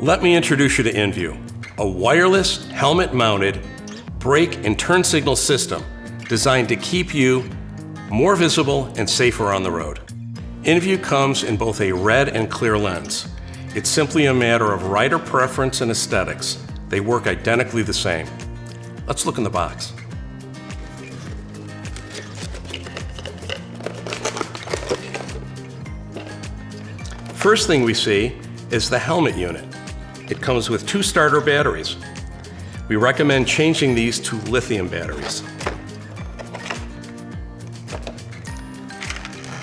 Let me introduce you to inView, a wireless, helmet-mounted brake and turn signal system designed to keep you more visible and safer on the road. inView comes in both a red and clear lens. It's simply a matter of rider preference and aesthetics. They work identically the same. Let's look in the box. First thing we see is the helmet unit. It comes with 2 starter batteries. We recommend changing these to lithium batteries.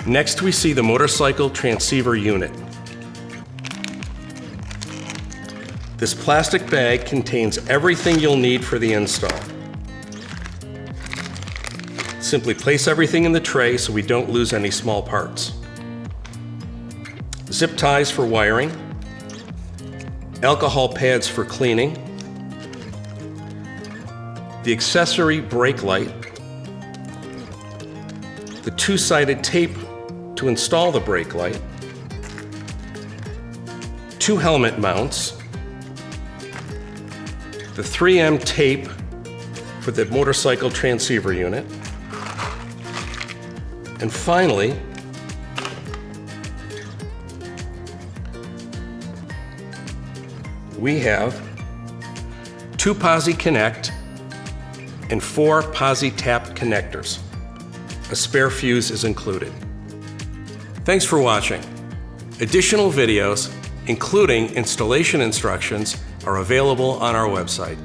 Next, we see the motorcycle transceiver unit. This plastic bag contains everything you'll need for the install. Simply place everything in the tray so we don't lose any small parts. Zip ties for wiring, alcohol pads for cleaning, the accessory brake light, the 2-sided tape to install the brake light, 2 helmet mounts, the 3M tape for the motorcycle transceiver unit, and finally, we have 2 Posi Connect and 4 Posi Tap connectors. A spare fuse is included. Thanks for watching. Additional videos, including installation instructions, are available on our website.